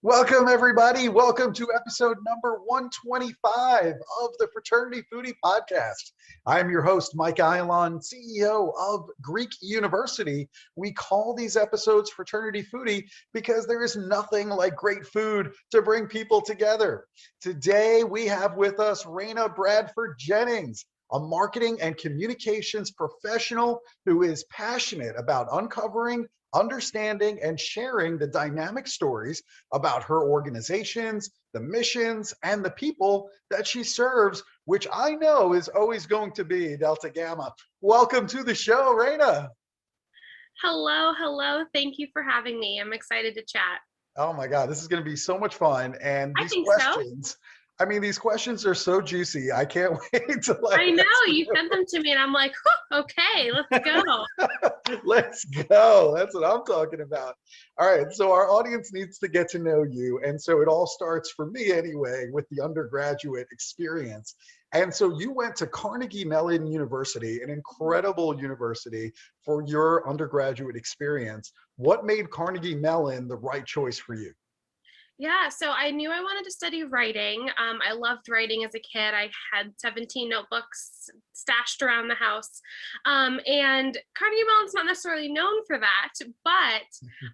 Welcome, everybody. Welcome to episode number 125 of the Fraternity Foodie Podcast. I'm your host, Mike Ayalon, CEO of Greek University. We call these episodes Fraternity Foodie because there is nothing like great food to bring people together. Today, we have with us Raina Bradford-Jennings, a marketing and communications professional who is passionate about uncovering, understanding, and sharing the dynamic stories about her organizations, the missions, and the people that she serves, which I know is always going to be Delta Gamma. Welcome to the show, Raina. Hello. Thank you for having me. I'm excited to chat. Oh my God, this is going to be so much fun. And these questions, these questions are so juicy. I can't wait to I know, you sent them to me and I'm like, okay, let's go. Let's go. That's what I'm talking about. All right, so our audience needs to get to know you. And so it all starts, for me anyway, with the undergraduate experience. And so you went to Carnegie Mellon University, an incredible university, for your undergraduate experience. What made Carnegie Mellon the right choice for you? Yeah, so I knew I wanted to study writing. I loved writing as a kid. I had 17 notebooks stashed around the house. And Carnegie Mellon's not necessarily known for that, but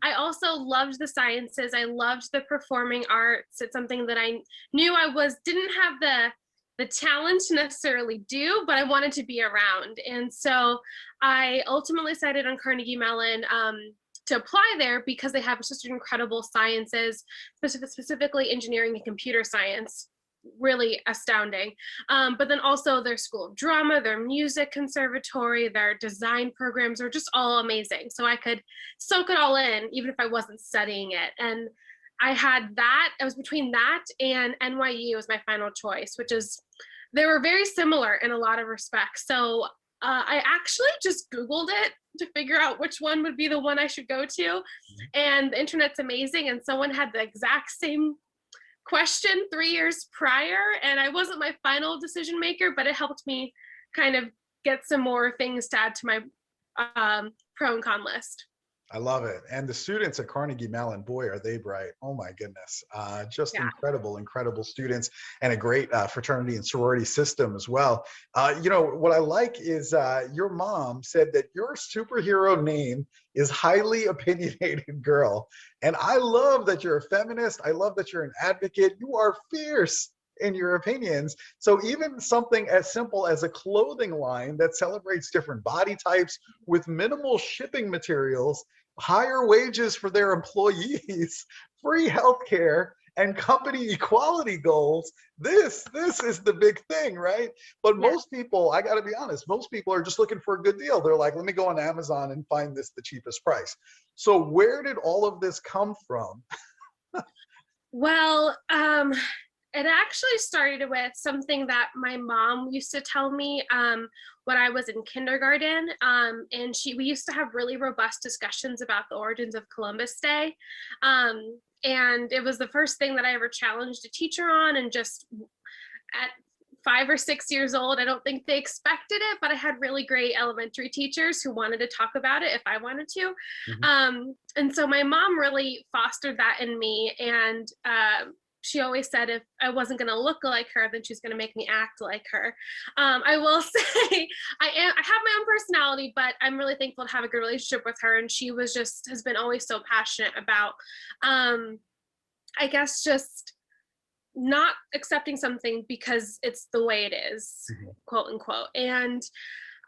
I also loved the sciences. I loved the performing arts. It's something that I knew didn't have the talent to necessarily do, but I wanted to be around. And so I ultimately decided on Carnegie Mellon to apply there because they have such incredible sciences, specifically engineering and computer science, really astounding. But then also their school of drama, their music conservatory, their design programs are just all amazing. So I could soak it all in, even if I wasn't studying it. And I was between that and NYU as my final choice, they were very similar in a lot of respects. So I actually just Googled it to figure out which one would be the one I should go to. And the internet's amazing. And someone had the exact same question 3 years prior. And I wasn't my final decision maker, but it helped me kind of get some more things to add to my pro and con list. I love it. And the students at Carnegie Mellon, boy, are they bright. Oh my goodness. Just incredible students, and a great fraternity and sorority system as well. What I like is your mom said that your superhero name is Highly Opinionated Girl. And I love that you're a feminist. I love that you're an advocate. You are fierce in your opinions. So even something as simple as a clothing line that celebrates different body types with minimal shipping materials, higher wages for their employees, free healthcare, and company equality goals. This is the big thing, right? But most people, I got to be honest, most people are just looking for a good deal. They're like, let me go on Amazon and find this the cheapest price. So where did all of this come from? Well, it actually started with something that my mom used to tell me when I was in kindergarten. And we used to have really robust discussions about the origins of Columbus Day. And it was the first thing that I ever challenged a teacher on. And just at 5 or 6 years old, I don't think they expected it, but I had really great elementary teachers who wanted to talk about it if I wanted to. And so my mom really fostered that in me. And she always said if I wasn't going to look like her, then she's going to make me act like her. I will say I have my own personality, but I'm really thankful to have a good relationship with her. And she has been always so passionate about, I guess, just not accepting something because it's the way it is, quote unquote. And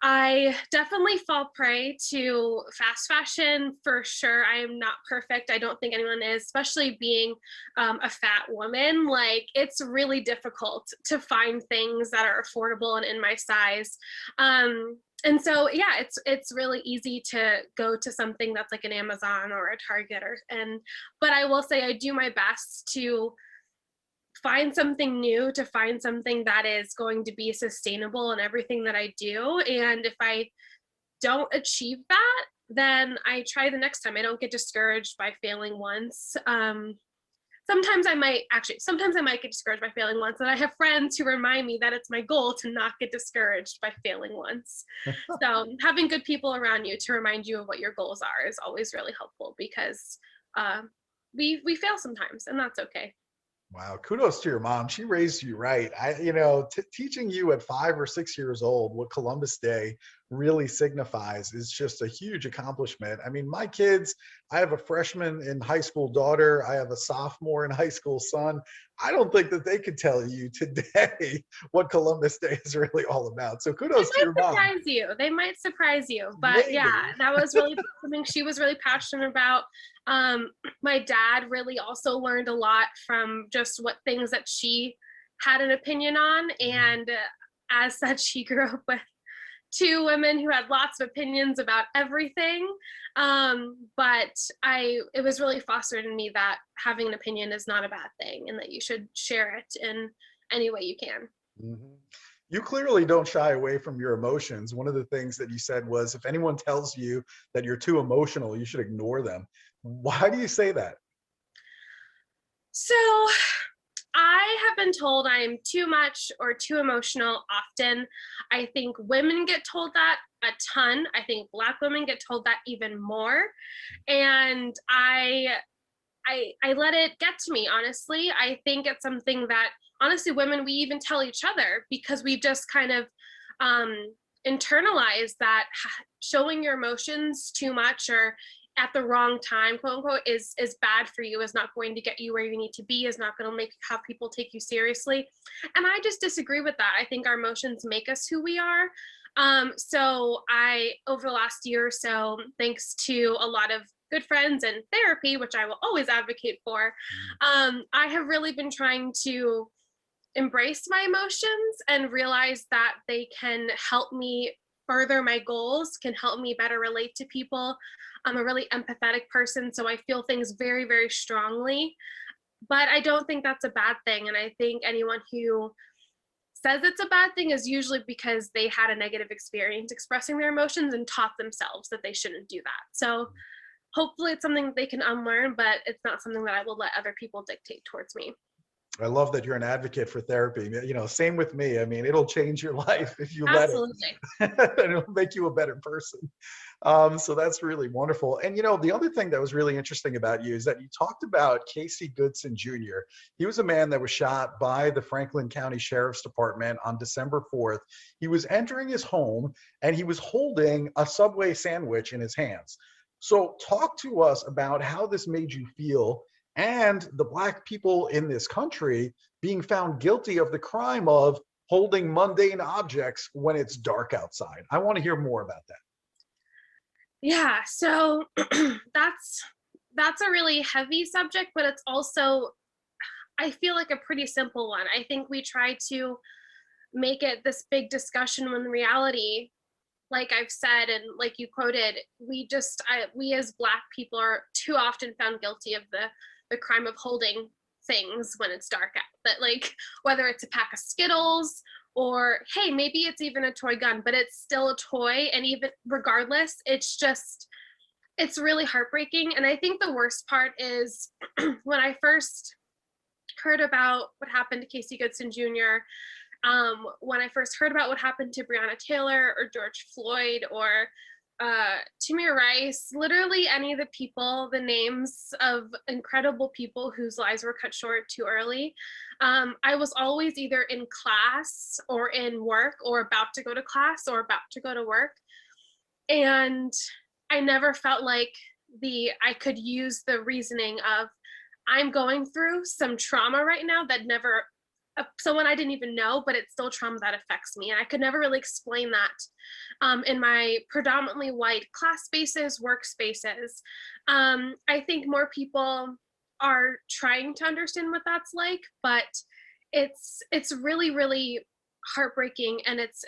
I definitely fall prey to fast fashion for sure. I am not perfect. I don't think anyone is, especially being a fat woman. Like, it's really difficult to find things that are affordable and in my size. And so, yeah, it's really easy to go to something that's like an Amazon or a Target but I will say I do my best to find something new, to find something that is going to be sustainable in everything that I do. And if I don't achieve that, then I try the next time. I don't get discouraged by failing once. sometimes I might get discouraged by failing once, and I have friends who remind me that it's my goal to not get discouraged by failing once. So having good people around you to remind you of what your goals are is always really helpful, because we fail sometimes, and that's okay. Wow, kudos to your mom. She raised you right. Teaching you at 5 or 6 years old what Columbus Day really signifies is just a huge accomplishment. I mean, my kids, I have a freshman in high school daughter, I have a sophomore in high school son. I don't think that they could tell you today what Columbus Day is really all about. So They kudos to might your mom. surprise you. They might surprise you. But yeah, Maybe. that was really something she was really passionate about. My dad really also learned a lot from just what things that she had an opinion on. And as such, he grew up with two women who had lots of opinions about everything. But it was really fostered in me that having an opinion is not a bad thing, and that you should share it in any way you can. Mhm. You clearly don't shy away from your emotions. One of the things that you said was, if anyone tells you that you're too emotional, you should ignore them. Why do you say that? So I have been told I am too much or too emotional often. I think women get told that a ton. I think Black women get told that even more. And I let it get to me, honestly. I think it's something that, honestly, women, we even tell each other, because we've just kind of um, internalized that showing your emotions too much or at the wrong time, quote unquote, is bad for you, is not going to get you where you need to be, is not going to have people take you seriously. And I just disagree with that. I think our emotions make us who we are. So I, over the last year or so, thanks to a lot of good friends and therapy, which I will always advocate for, I have really been trying to embrace my emotions and realize that they can help me further my goals, can help me better relate to people. I'm a really empathetic person, so I feel things very, very strongly. But I don't think that's a bad thing. And I think anyone who says it's a bad thing is usually because they had a negative experience expressing their emotions and taught themselves that they shouldn't do that. So hopefully it's something that they can unlearn, but it's not something that I will let other people dictate towards me. I love that you're an advocate for therapy. Same with me. I mean, it'll change your life if you let it, Absolutely. and it'll make you a better person. So that's really wonderful. And the other thing that was really interesting about you is that you talked about Casey Goodson Jr. He was a man that was shot by the Franklin County Sheriff's Department on December 4th. He was entering his home and he was holding a Subway sandwich in his hands. So talk to us about how this made you feel, and the Black people in this country being found guilty of the crime of holding mundane objects when it's dark outside. I want to hear more about that. Yeah, so that's a really heavy subject, but it's also, I feel like, a pretty simple one. I think we try to make it this big discussion when in reality, like I've said and like you quoted, we as Black people are too often found guilty of the crime of holding things when it's dark out. That, like, whether it's a pack of Skittles, or hey, maybe it's even a toy gun, but it's still a toy. And even regardless, it's really heartbreaking. And I think the worst part is when I first heard about what happened to Casey Goodson Jr., when I first heard about what happened to Breonna Taylor or George Floyd or Tamir Rice, literally any of the people, the names of incredible people whose lives were cut short too early. I was always either in class or in work, or about to go to class or about to go to work. And I never felt like I could use the reasoning of, I'm going through some trauma right now that never, someone I didn't even know, but it's still trauma that affects me. And I could never really explain that in my predominantly white class spaces, workspaces. I think more people are trying to understand what that's like, but it's really, really heartbreaking, and it's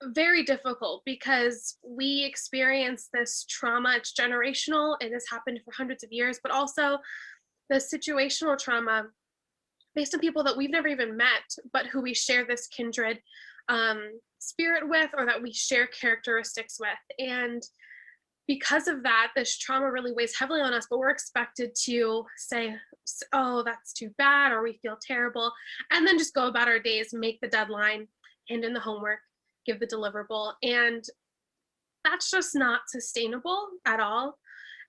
very difficult because we experience this trauma. It's generational. It has happened for hundreds of years, but also the situational trauma based on people that we've never even met, but who we share this kindred spirit with, or that we share characteristics with. And because of that, this trauma really weighs heavily on us, but we're expected to say, oh, that's too bad, or we feel terrible, and then just go about our days, make the deadline, hand in the homework, give the deliverable. And that's just not sustainable at all.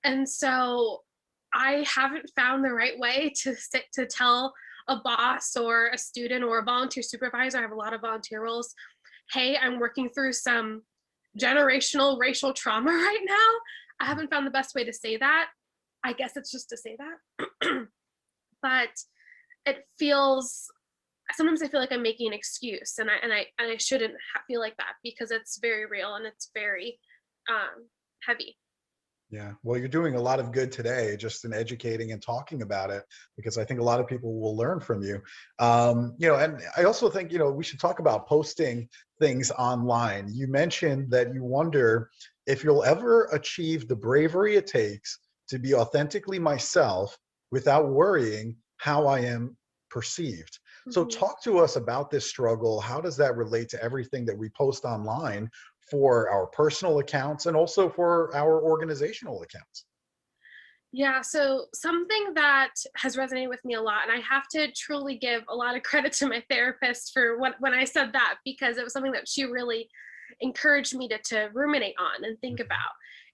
And so I haven't found the right way to tell a boss or a student or a volunteer supervisor. I have a lot of volunteer roles. Hey, I'm working through some generational racial trauma right now. I haven't found the best way to say that. I guess it's just to say that. But it feels, sometimes I feel like I'm making an excuse, and I shouldn't feel like that, because it's very real and it's very heavy. Yeah, well, you're doing a lot of good today just in educating and talking about it, because I think a lot of people will learn from you. And I also think, we should talk about posting things online. You mentioned that you wonder if you'll ever achieve the bravery it takes to be authentically myself without worrying how I am perceived. So Mhm. talk to us about this struggle. How does that relate to everything that we post online for our personal accounts and also for our organizational accounts? Yeah, so something that has resonated with me a lot, and I have to truly give a lot of credit to my therapist for when I said that, because it was something that she really encouraged me to ruminate on and think Mhm. about,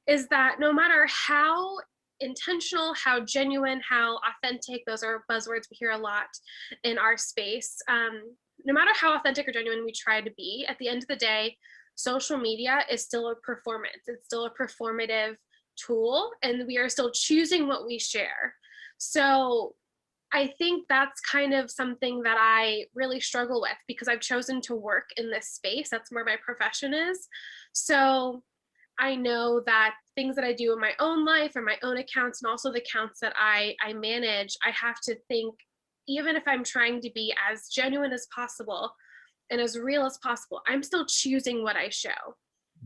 is that no matter how intentional, how genuine, how authentic, those are buzzwords we hear a lot in our space, no matter how authentic or genuine we try to be, at the end of the day, social media is still a performance. It's still a performative tool, and we are still choosing what we share. So I think that's kind of something that I really struggle with, because I've chosen to work in this space. That's where my profession is. So I know that things that I do in my own life or my own accounts, and also the accounts that I manage, I have to think, even if I'm trying to be as genuine as possible and as real as possible, I'm still choosing what I show.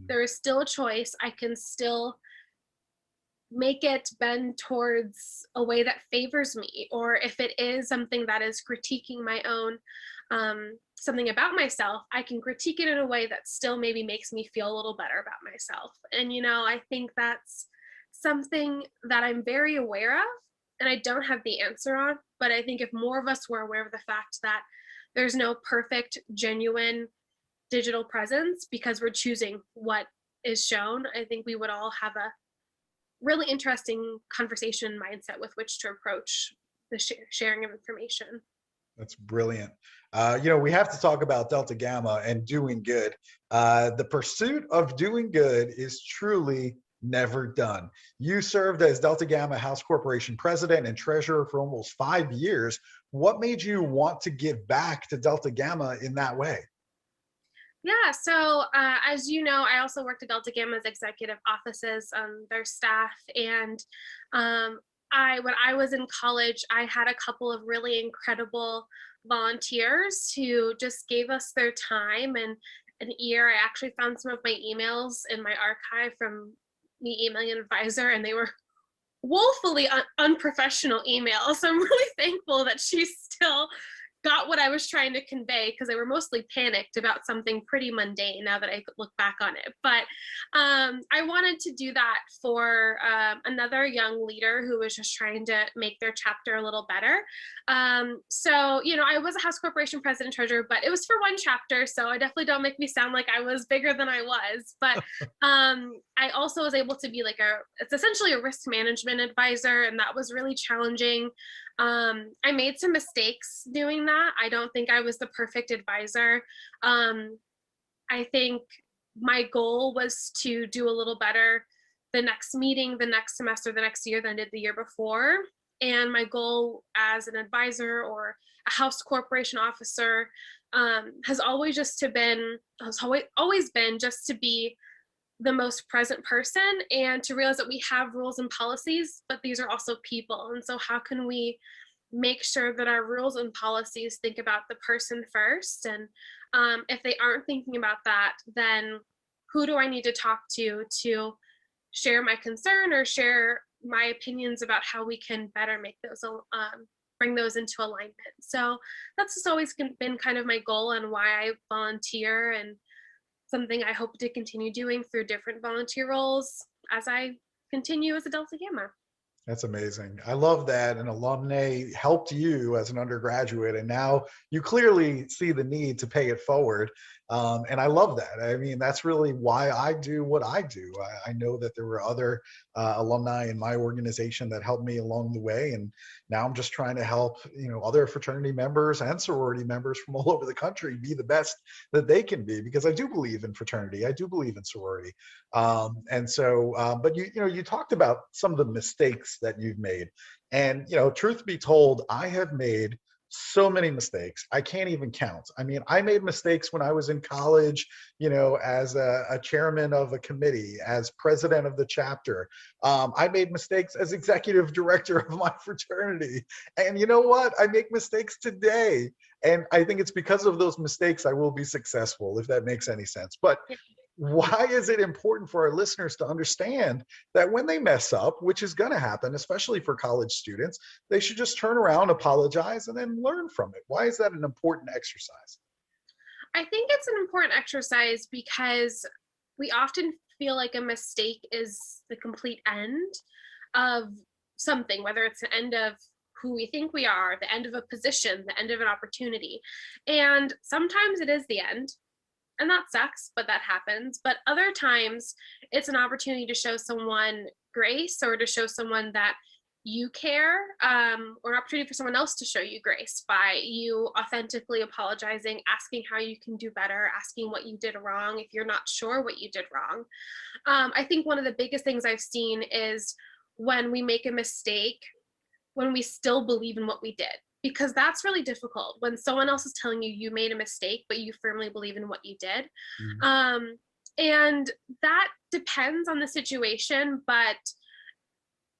There is still a choice. I can still make it bend towards a way that favors me, or if it is something that is critiquing my own something about myself, I can critique it in a way that still maybe makes me feel a little better about myself. And I think that's something that I'm very aware of, and I don't have the answer on, but I think if more of us were aware of the fact that there's no perfect genuine digital presence, because we're choosing what is shown, I think we would all have a really interesting conversation mindset with which to approach the sharing of information. That's brilliant. We have to talk about Delta Gamma and doing good. The pursuit of doing good is truly never done. You served as Delta Gamma House Corporation president and treasurer for almost 5 years. What made you want to give back to Delta Gamma in that way? Yeah, so as you know, I also worked at Delta Gamma's executive offices, their staff, and when I was in college, I had a couple of really incredible volunteers who just gave us their time and an ear. I actually found some of my emails in my archive from me emailing an advisor, and they were woefully unprofessional emails. So I'm really thankful that she still got what I was trying to convey, because they were mostly panicked about something pretty mundane now that I look back on it. But I wanted to do that for another young leader who was just trying to make their chapter a little better. So, I was a House Corporation president treasurer, but it was for one chapter. So I definitely don't make me sound like I was bigger than I was. But I also was able to be it's essentially a risk management advisor, and that was really challenging. I made some mistakes doing that. I don't think I was the perfect advisor. I think my goal was to do a little better the next meeting, the next semester, the next year than I did the year before. And my goal as an advisor or a house corporation officer has always always been just to be the most present person, and to realize that we have rules and policies, but these are also people. And so how can we make sure that our rules and policies think about the person first? And if they aren't thinking about that, then who do I need to talk to share my concern or share my opinions about how we can better make those bring those into alignment? So that's just always been kind of my goal, and why I volunteer, and something I hope to continue doing through different volunteer roles as I continue as a Delta Gamma. That's amazing. I love that an alumni helped you as an undergraduate, and now you clearly see the need to pay it forward. And I love that. I mean, that's really why I do what I do. I know that there were other alumni in my organization that helped me along the way, and now I'm just trying to help, other fraternity members and sorority members from all over the country be the best that they can be, because I do believe in fraternity. I do believe in sorority. But you talked about some of the mistakes that you've made, and truth be told, I have made so many mistakes. I can't even count. I mean, I made mistakes when I was in college, as a chairman of a committee, as president of the chapter. I made mistakes as executive director of my fraternity. And you know what? I make mistakes today. And I think it's because of those mistakes I will be successful, if that makes any sense. But why is it important for our listeners to understand that when they mess up, which is going to happen, especially for college students, they should just turn around, apologize, and then learn from it? Why is that an important exercise? I think it's an important exercise because we often feel like a mistake is the complete end of something, whether it's the end of who we think we are, the end of a position, the end of an opportunity. And sometimes it is the end, and that sucks, but that happens. But other times it's an opportunity to show someone grace, or to show someone that you care, or an opportunity for someone else to show you grace by you authentically apologizing, asking how you can do better, asking what you did wrong if you're not sure what you did wrong. I think one of the biggest things I've seen is when we make a mistake, when we still believe in what we did, because that's really difficult when someone else is telling you you made a mistake but you firmly believe in what you did. Mhm. And that depends on the situation, but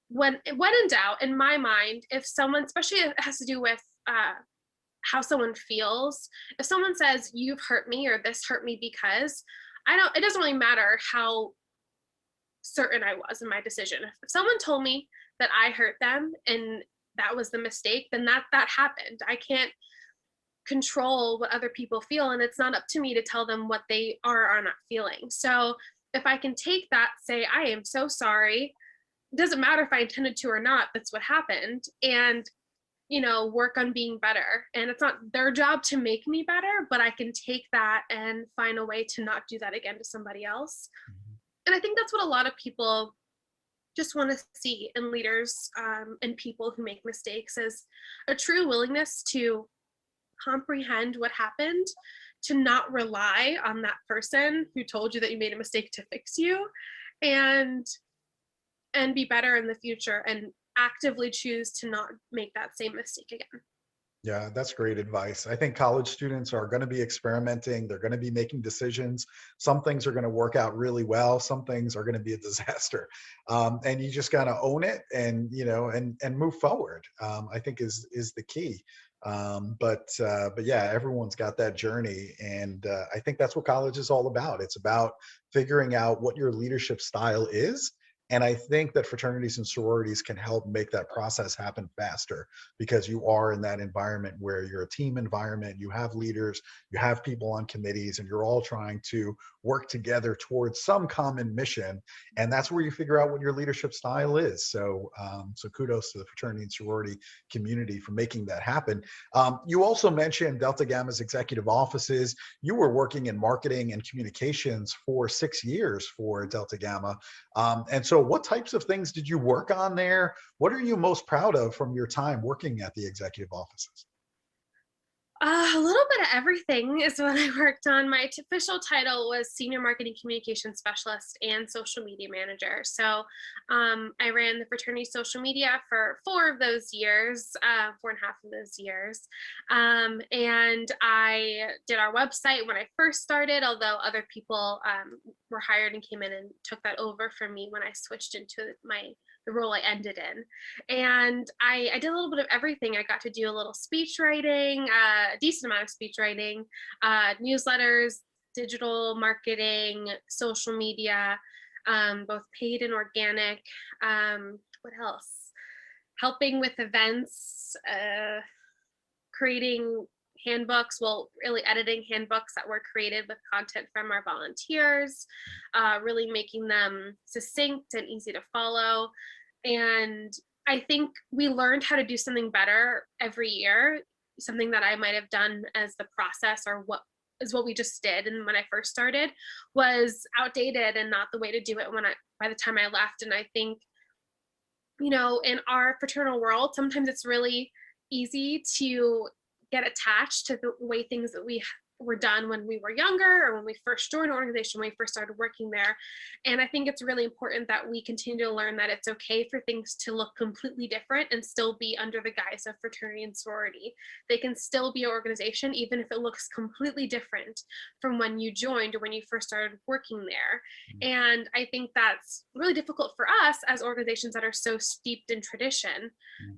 when in doubt, in my mind, if someone, especially if it has to do with how someone feels, if someone says you've hurt me or this hurt me, because I don't, it doesn't really matter how certain I was in my decision. If someone told me that I hurt them and that was the mistake, then that happened. I can't control what other people feel, and it's not up to me to tell them what they are not feeling. So if I can take that, say I am so sorry, it doesn't matter if I intended to or not, that's what happened, and work on being better. And it's not their job to make me better, but I can take that and find a way to not do that again to somebody else. And I think that's what a lot of people just want to see in leaders, and people who make mistakes, is a true willingness to comprehend what happened, to not rely on that person who told you that you made a mistake to fix you, and be better in the future, and actively choose to not make that same mistake again. Yeah, that's great advice. I think college students are going to be experimenting. They're going to be making decisions. Some things are going to work out really well. Some things are going to be a disaster. And you just got to own it, and and move forward. I think is the key. But yeah, everyone's got that journey, and I think that's what college is all about. It's about figuring out what your leadership style is. And I think that fraternities and sororities can help make that process happen faster, because you are in that environment where you're a team environment, you have leaders, you have people on committees, and you're all trying to work together towards some common mission. And that's where you figure out what your leadership style is. So kudos to the fraternity and sorority community for making that happen. You also mentioned Delta Gamma's executive offices. You were working in marketing and communications for 6 years for Delta Gamma. And so what types of things did you work on there? What are you most proud of from your time working at the executive offices? A little bit of everything is what I worked on. My official title was Senior Marketing Communication Specialist and Social Media Manager. So I ran the fraternity social media for 4 of those years, 4.5 of those years. And I did our website when I first started, although other people were hired and came in and took that over from me when I switched into the role I ended in. And I did a little bit of everything. I got to do a little speech writing, a decent amount of speech writing, newsletters, digital marketing, social media, both paid and organic. What else? Helping with events, creating handbooks, well, really editing handbooks that were created with content from our volunteers, really making them succinct and easy to follow. And I think we learned how to do something better every year, something that I might have done as the process or what we just did and when I first started was outdated and not the way to do it by the time I left. And I think, in our fraternal world, sometimes it's really easy to get attached to the way things that we were done when we were younger or when we first joined an organization, when we first started working there. And I think it's really important that we continue to learn that it's okay for things to look completely different and still be under the guise of fraternity and sorority. They can still be an organization, even if it looks completely different from when you joined or when you first started working there. And I think that's really difficult for us as organizations that are so steeped in tradition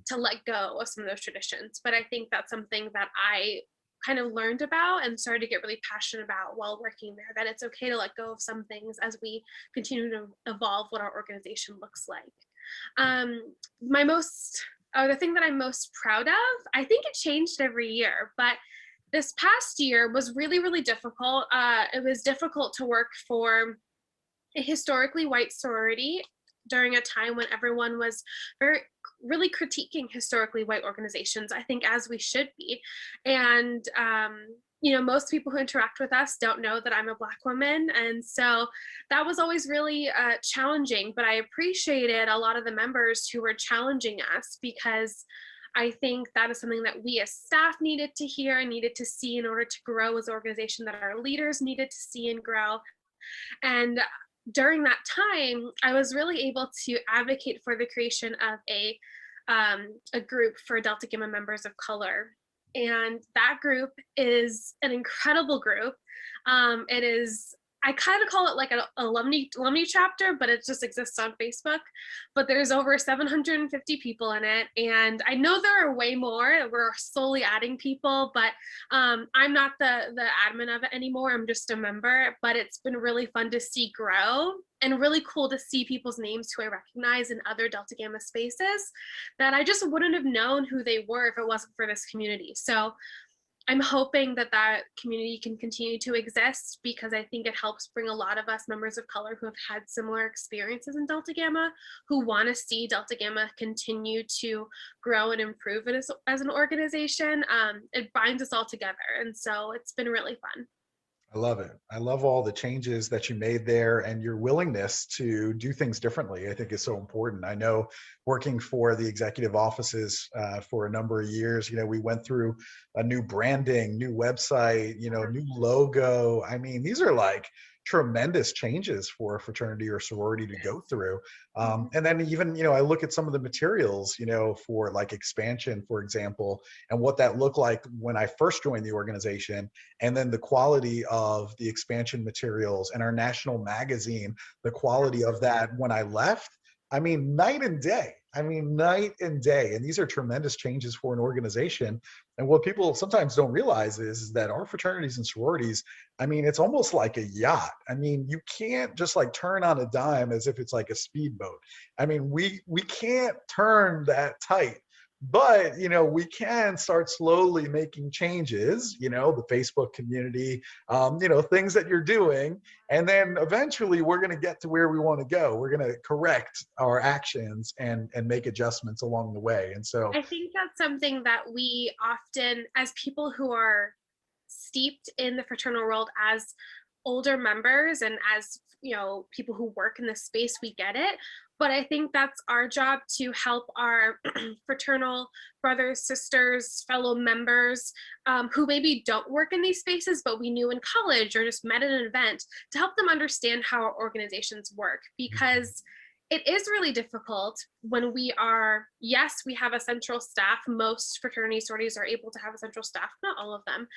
to let go of some of those traditions. But I think that's something that I kind of learned about and started to get really passionate about while working there, that it's okay to let go of some things as we continue to evolve what our organization looks like. The thing that I'm most proud of, I think it changed every year, but this past year was really, really difficult. It was difficult to work for a historically white sorority during a time when everyone was really critiquing historically white organizations, I think, as we should be. And most people who interact with us don't know that I'm a Black woman, and so that was always really challenging. But I appreciated a lot of the members who were challenging us, because I think that is something that we as staff needed to hear and needed to see in order to grow as an organization, that our leaders needed to see and grow. And during that time, I was really able to advocate for the creation of a group for Delta Gamma members of color. And that group is an incredible group. It is, I kind of call it like an alumni chapter, but it just exists on Facebook. But there's over 750 people in it. And I know there are way more. We're slowly adding people, but I'm not the admin of it anymore. I'm just a member, but it's been really fun to see grow and really cool to see people's names who I recognize in other Delta Gamma spaces that I just wouldn't have known who they were if it wasn't for this community. So I'm hoping that community can continue to exist, because I think it helps bring a lot of us members of color who have had similar experiences in Delta Gamma, who want to see Delta Gamma continue to grow and improve it as an organization. It binds us all together. And so it's been really fun. I love it. I love all the changes that you made there, and your willingness to do things differently, I think, is so important. I know, working for the executive offices for a number of years, we went through a new branding, new website, new logo. I mean, these are like tremendous changes for a fraternity or sorority to go through. And then even, I look at some of the materials, for like expansion, for example, and what that looked like when I first joined the organization, and then the quality of the expansion materials and our national magazine, the quality of that when I left. I mean, night and day. And these are tremendous changes for an organization. And what people sometimes don't realize is that our fraternities and sororities, it's almost like a yacht. You can't just like turn on a dime as if it's like a speedboat. We can't turn that tight. But, we can start slowly making changes, the Facebook community, things that you're doing. And then eventually we're going to get to where we want to go. We're going to correct our actions and make adjustments along the way. And so I think that's something that we often, as people who are steeped in the fraternal world, as older members and as people who work in the space, we get it. But I think that's our job, to help our fraternal brothers, sisters, fellow members who maybe don't work in these spaces, but we knew in college or just met at an event, to help them understand how our organizations work. Because it is really difficult when we have a central staff. Most fraternity sororities are able to have a central staff, not all of them.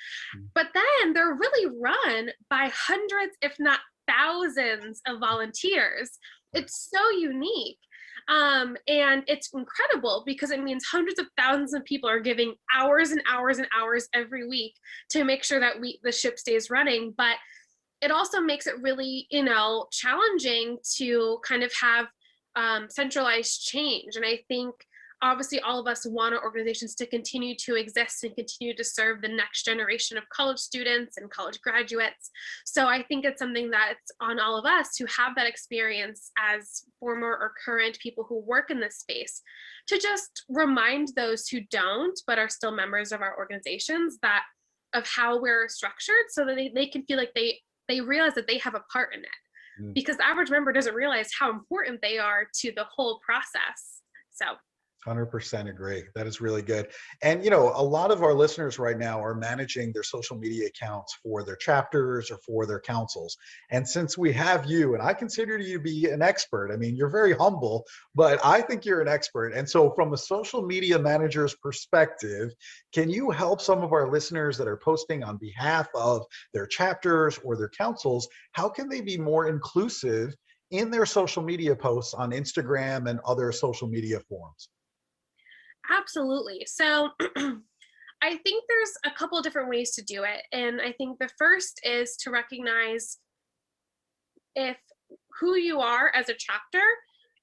But then they're really run by hundreds, if not thousands, of volunteers. It's so unique. And it's incredible, because it means hundreds of thousands of people are giving hours and hours and hours every week to make sure that the ship stays running. But it also makes it really, challenging to kind of have centralized change. And I think obviously all of us want our organizations to continue to exist and continue to serve the next generation of college students and college graduates. So I think it's something that's on all of us who have that experience as former or current people who work in this space, to just remind those who don't but are still members of our organizations that of how we're structured, so that they can feel like they realize that they have a part in it, because the average member doesn't realize how important they are to the whole process. So 100% agree. That is really good. And, a lot of our listeners right now are managing their social media accounts for their chapters or for their councils. And since we have you, and I consider you to be an expert, I mean, you're very humble, but I think you're an expert. And so from a social media manager's perspective, can you help some of our listeners that are posting on behalf of their chapters or their councils? How can they be more inclusive in their social media posts on Instagram and other social media forums? absolutely. So I think there's a couple of different ways to do it. And I think the first is to recognize if who you are as a chapter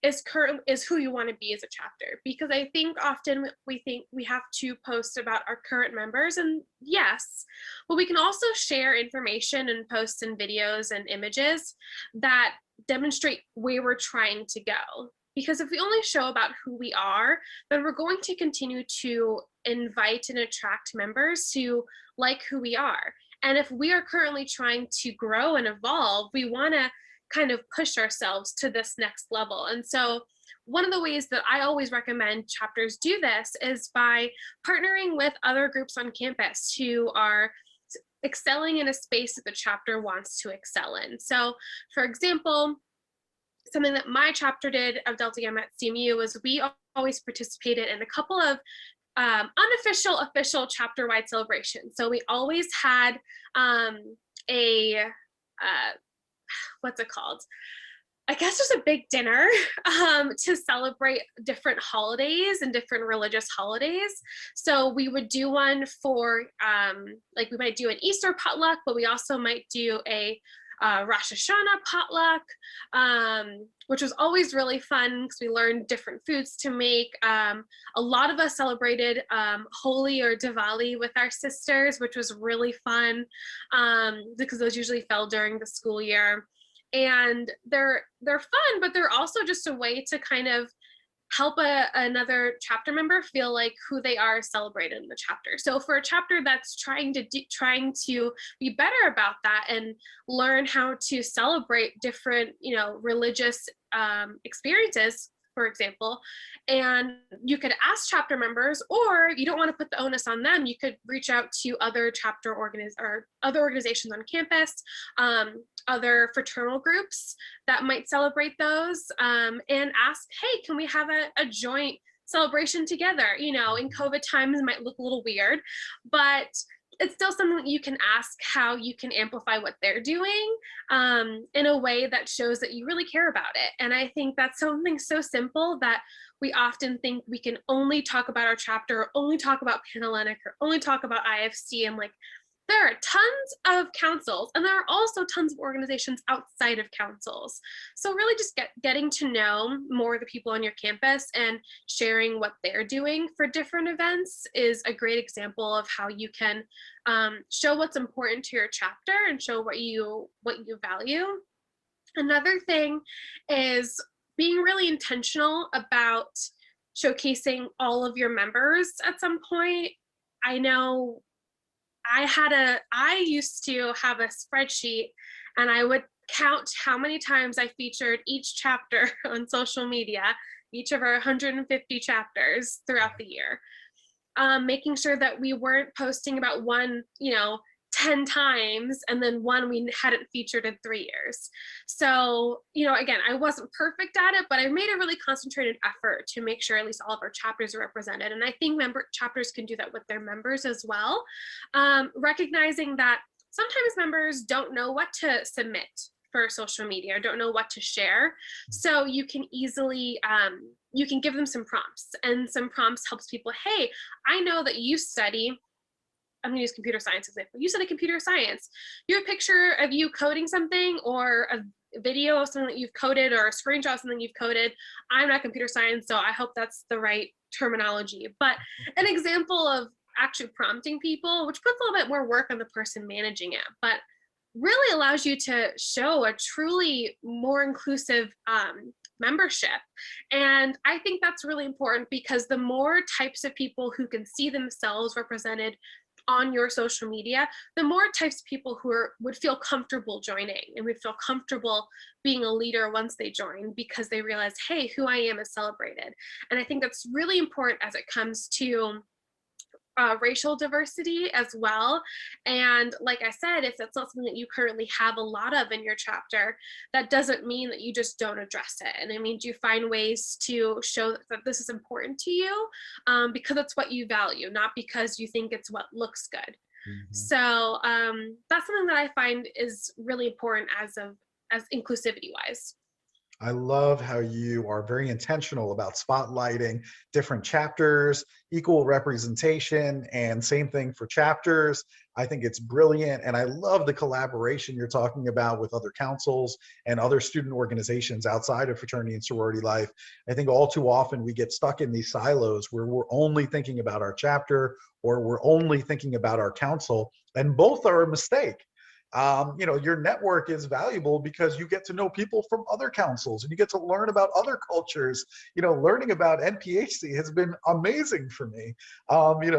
is who you want to be as a chapter. Because I think often we think we have to post about our current members, and yes, but we can also share information and posts and videos and images that demonstrate where we're trying to go. Because if we only show about who we are, then we're going to continue to invite and attract members who like who we are. And if we are currently trying to grow and evolve, we want to kind of push ourselves to this next level. And so one of the ways that I always recommend chapters do this is by partnering with other groups on campus who are excelling in a space that the chapter wants to excel in. So for example, something that my chapter did of Delta Gamma at CMU was we always participated in a couple of unofficial, official chapter-wide celebrations. So we always had what's it called? I guess there's a big dinner to celebrate different holidays and different religious holidays. So we would do one for, like we might do an Easter potluck, but we also might do a Rosh Hashanah potluck, which was always really fun because we learned different foods to make. A lot of us celebrated Holi or Diwali with our sisters, which was really fun because those usually fell during the school year. And they're fun, but they're also just a way to kind of help another chapter member feel like who they are celebrated in the chapter. So for a chapter that's trying to be better about that and learn how to celebrate different, religious experiences, for example, and you could ask chapter members, or you don't want to put the onus on them, you could reach out to other other organizations on campus, other fraternal groups that might celebrate those, and ask, hey, can we have a joint celebration together? In COVID times it might look a little weird, but it's still something that you can ask how you can amplify what they're doing in a way that shows that you really care about it. And I think that's something so simple that we often think we can only talk about our chapter, or only talk about Panhellenic, or only talk about IFC. And like, there are tons of councils, and there are also tons of organizations outside of councils. So really just getting to know more of the people on your campus and sharing what they're doing for different events is a great example of how you can show what's important to your chapter and show what you value. Another thing is being really intentional about showcasing all of your members at some point. I know I used to have a spreadsheet, and I would count how many times I featured each chapter on social media, each of our 150 chapters throughout the year, making sure that we weren't posting about one, 10 times and then one we hadn't featured in 3 years. So, again, I wasn't perfect at it, but I made a really concentrated effort to make sure at least all of our chapters are represented. And I think chapters can do that with their members as well. Recognizing that sometimes members don't know what to submit for social media, or don't know what to share. So you can easily, you can give them some prompts, and some prompts helps people, hey, I know that you study, I'm gonna use computer science example. You study computer science. You have a picture of you coding something, or a video of something that you've coded, or a screenshot of something you've coded. I'm not computer science, so I hope that's the right terminology, but an example of actually prompting people, which puts a little bit more work on the person managing it, but really allows you to show a truly more inclusive membership. And I think that's really important, because the more types of people who can see themselves represented on your social media, the more types of people who would feel comfortable joining and would feel comfortable being a leader once they join, because they realize, hey, who I am is celebrated. And I think that's really important as it comes to racial diversity as well. And like I said, if that's not something that you currently have a lot of in your chapter, that doesn't mean that you just don't address it. And it means you find ways to show that this is important to you, because it's what you value, not because you think it's what looks good. So that's something that I find is really important as inclusivity wise. I love how you are very intentional about spotlighting different chapters, equal representation, and same thing for chapters. I think it's brilliant. And I love the collaboration you're talking about with other councils and other student organizations outside of fraternity and sorority life. I think all too often we get stuck in these silos where we're only thinking about our chapter or we're only thinking about our council, and both are a mistake. Your network is valuable because you get to know people from other councils and you get to learn about other cultures. Learning about NPHC has been amazing for me.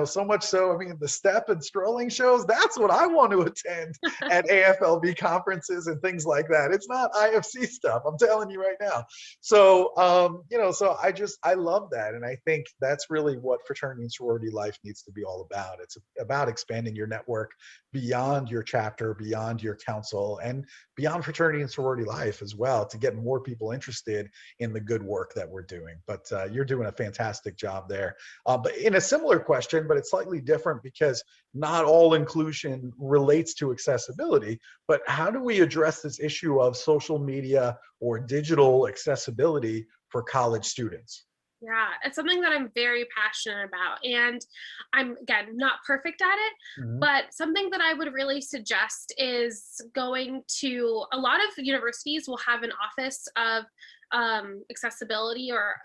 So much so, I mean, the step and strolling shows, that's what I want to attend at AFLB conferences and things like that. It's not IFC stuff, I'm telling you right now. So, I love that. And I think that's really what fraternity and sorority life needs to be all about. It's about expanding your network beyond your chapter, beyond your council, and beyond fraternity and sorority life as well, to get more people interested in the good work that we're doing. But you're doing a fantastic job there. But in a similar question, but it's slightly different because not all inclusion relates to accessibility, but how do we address this issue of social media or digital accessibility for college students? Yeah, it's something that I'm very passionate about. And I'm, again, not perfect at it, but something that I would really suggest is going to a lot of universities will have an office of accessibility or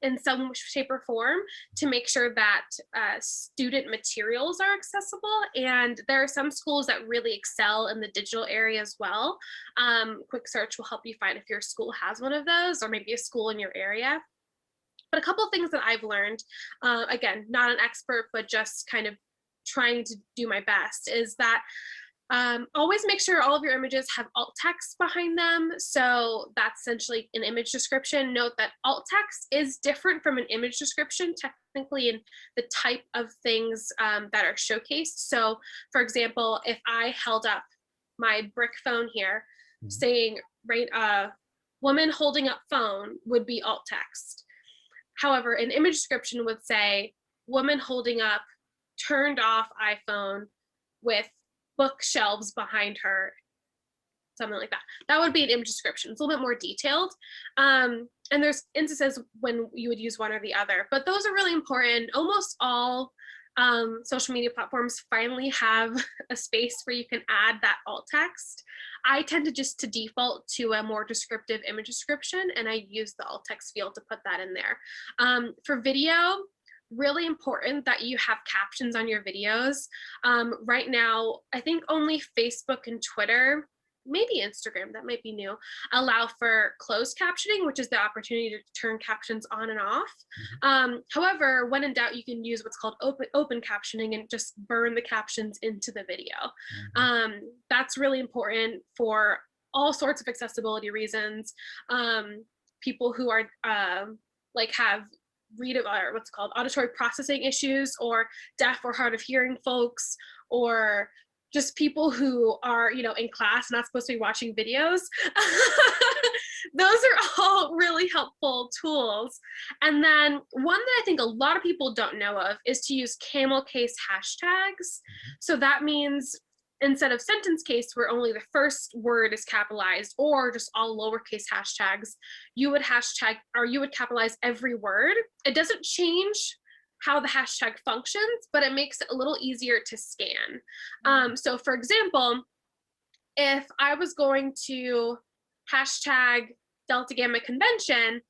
in some shape or form to make sure that student materials are accessible. And there are some schools that really excel in the digital area as well. Quick search will help you find if your school has one of those, or maybe a school in your area. But a couple of things that I've learned, again, not an expert, but just kind of trying to do my best, is that always make sure all of your images have alt text behind them. So that's essentially an image description. Note that alt text is different from an image description, technically, in the type of things that are showcased. So for example, if I held up my brick phone here saying, woman holding up phone would be alt text. However, an image description would say, woman holding up turned off iPhone with bookshelves behind her, something like that. That would be an image description. It's a little bit more detailed. And there's instances when you would use one or the other, but those are really important. Almost all social media platforms finally have a space where you can add that alt text. I tend to just default to a more descriptive image description, and I use the alt text field to put that in there. For video, really important that you have captions on your videos. Right now, I think only Facebook and Twitter, maybe Instagram, that might be new, allow for closed captioning, which is the opportunity to turn captions on and off. However, when in doubt, you can use what's called open captioning and just burn the captions into the video. That's really important for all sorts of accessibility reasons. People who are have what's called auditory processing issues, or deaf or hard of hearing folks, or just people who are, in class, not supposed to be watching videos. Those are all really helpful tools. And then one that I think a lot of people don't know of is to use Camelcase hashtags. So that means instead of sentence case, where only the first word is capitalized, or just all lowercase hashtags, you would capitalize every word. It doesn't change how the hashtag functions, but it makes it a little easier to scan. So for example, if I was going to hashtag Delta Gamma Convention,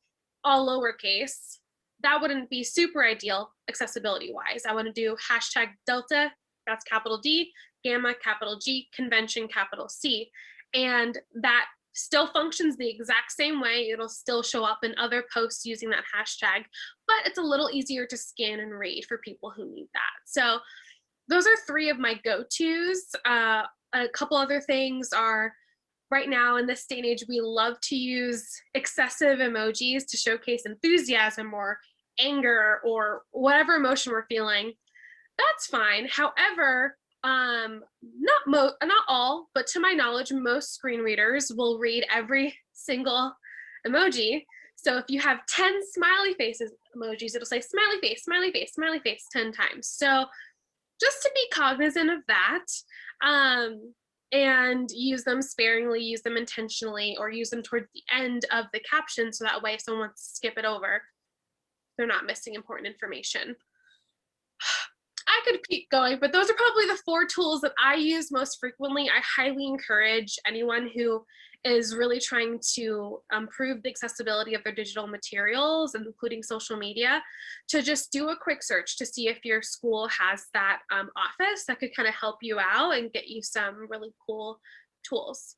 all lowercase, that wouldn't be super ideal accessibility wise. I want to do hashtag Delta, that's capital D, Gamma, capital G, convention, capital C. And that still functions the exact same way. It'll still show up in other posts using that hashtag, but it's a little easier to scan and read for people who need that. So those are 3 of my go-tos. A couple other things are, right now in this day and age, we love to use excessive emojis to showcase enthusiasm or anger or whatever emotion we're feeling. That's fine. However, not all, but to my knowledge, most screen readers will read every single emoji. So if you have 10 smiley faces emojis, it'll say smiley face, smiley face, smiley face 10 times. So just to be cognizant of that, and use them sparingly, use them intentionally, or use them towards the end of the caption, so that way if someone wants to skip it over, they're not missing important information. I could keep going, but those are probably the 4 tools that I use most frequently. I highly encourage anyone who is really trying to improve the accessibility of their digital materials, including social media, to just do a quick search to see if your school has that office that could kind of help you out and get you some really cool tools.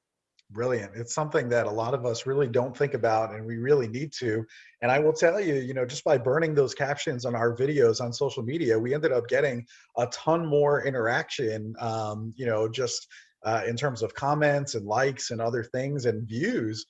Brilliant. It's something that a lot of us really don't think about, and we really need to. And I will tell you, just by burning those captions on our videos on social media, we ended up getting a ton more interaction, just in terms of comments and likes and other things and views,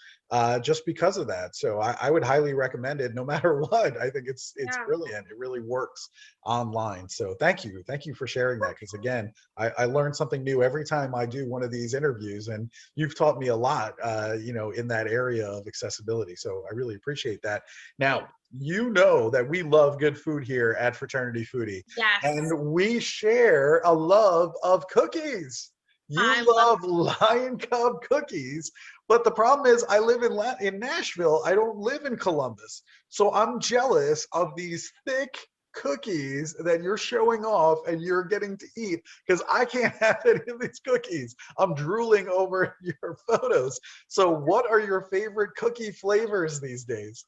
just because of that. So I would highly recommend it no matter what. I think it's brilliant. It really works online. So thank you for sharing that, because again, I learn something new every time I do one of these interviews, and you've taught me a lot in that area of accessibility. So I really appreciate that. Now, you know that we love good food here at Fraternity Foodie. Yes. And we share a love of cookies. You love Lion Cub cookies, but the problem is I live in Nashville. I don't live in Columbus. So I'm jealous of these thick cookies that you're showing off and you're getting to eat, because I can't have any of these cookies. I'm drooling over your photos. So what are your favorite cookie flavors these days?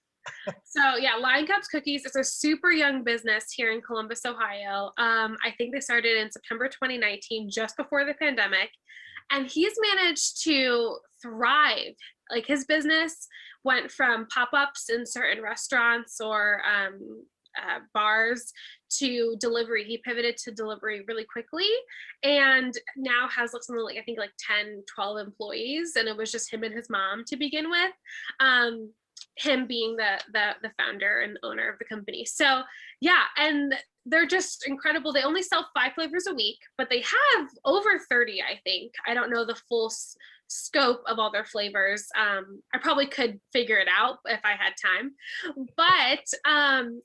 So yeah, Lion Cubs Cookies is a super young business here in Columbus, Ohio. I think they started in September 2019, just before the pandemic. And he's managed to thrive. Like, his business went from pop-ups in certain restaurants or bars to delivery. He pivoted to delivery really quickly, and now has something like, I think like 10, 12 employees. And it was just him and his mom to begin with. Him being the founder and owner of the company. So yeah, and they're just incredible. They only sell 5 flavors a week, but they have over 30, I think. I don't know the full scope of all their flavors. I probably could figure it out if I had time, but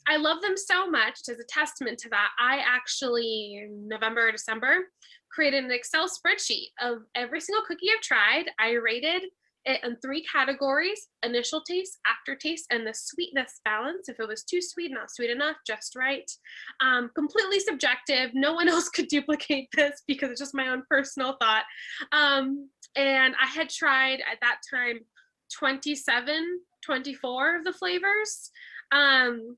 I love them so much. As a testament to that, I actually, in November or December, created an Excel spreadsheet of every single cookie I've tried. I rated it in 3 categories: initial taste, aftertaste, and the sweetness balance. If it was too sweet, not sweet enough, just right. Completely subjective. No one else could duplicate this because it's just my own personal thought. And I had tried at that time 27, 24 of the flavors. And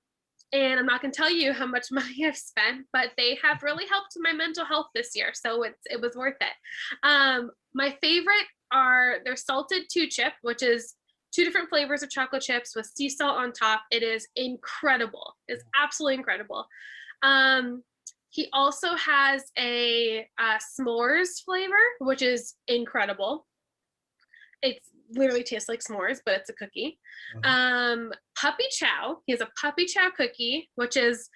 I'm not going to tell you how much money I've spent, but they have really helped my mental health this year. So it was worth it. My favorite are their salted 2-chip, which is 2 different flavors of chocolate chips with sea salt on top. It is incredible. It's absolutely incredible. He also has a s'mores flavor, which is incredible. It literally tastes like s'mores, but it's a cookie. Puppy chow. He has a puppy chow cookie, which is,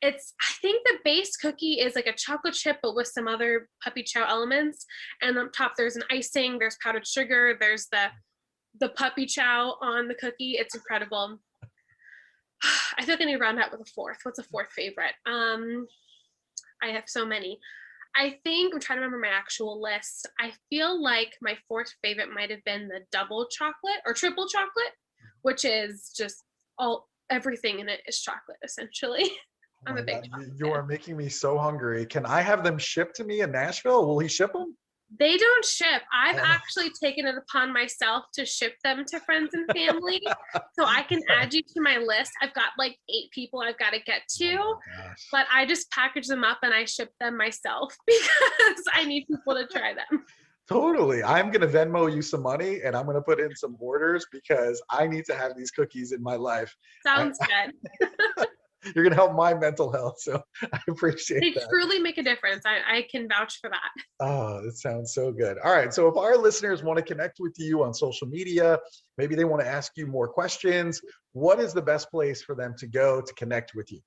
I think the base cookie is like a chocolate chip, but with some other puppy chow elements. And on top, there's an icing, there's powdered sugar, there's the puppy chow on the cookie. It's incredible. I feel like I need to round out with a 4th. What's a 4th favorite? I have so many. I think I'm trying to remember my actual list. I feel like my 4th favorite might have been the double chocolate or triple chocolate, which is just everything in it is chocolate, essentially. I'm a big chocolate You are making me so hungry. Can I have them shipped to me in Nashville? Will he ship them? They don't ship. I've Oh, actually taken it upon myself to ship them to friends and family. So I can add you to my list. I've got like 8 people I've got to get oh to, my gosh. but I just package them up and I ship them myself because I need people to try them. Totally. I'm going to Venmo you some money and I'm going to put in some orders because I need to have these cookies in my life. I, Sounds good. you're going to help my mental health. So I appreciate They that. truly make a difference. I can vouch for that. Oh, that sounds so good. All right. So if our listeners want to connect with you on social media, maybe they want to ask you more questions, what is the best place for them to go to connect with you?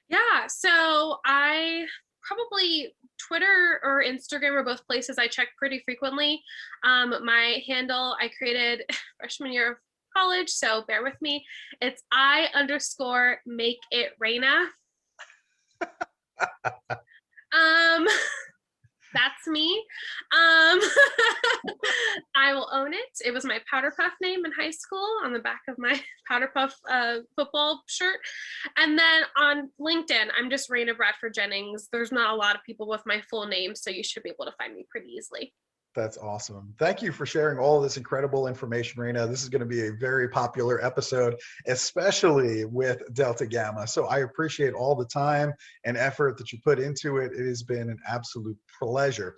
Yeah, so I probably Twitter or Instagram are both places I check pretty frequently. My handle I created freshman year of college, so bear with me. It's I_make_it_Raina. Um, that's me. Um, I will own it. It was my Powder Puff name in high school on the back of my Powder Puff football shirt. And then on LinkedIn, I'm just Raina Bradford-Jennings. There's not a lot of people with my full name, so you should be able to find me pretty easily. That's awesome. Thank you for sharing all this incredible information, Raina. This is going to be a very popular episode, especially with Delta Gamma. So I appreciate all the time and effort that you put into it. It has been an absolute pleasure.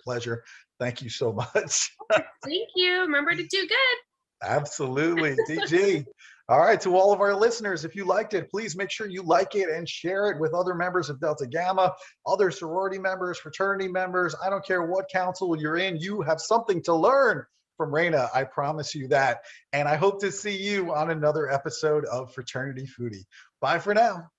Thank you so much. Thank you. Remember to do good. Absolutely, DG. All right, to all of our listeners, if you liked it, please make sure you like it and share it with other members of Delta Gamma, other sorority members, fraternity members. I don't care what council you're in, you have something to learn from Raina. I promise you that. And I hope to see you on another episode of Fraternity Foodie. Bye for now.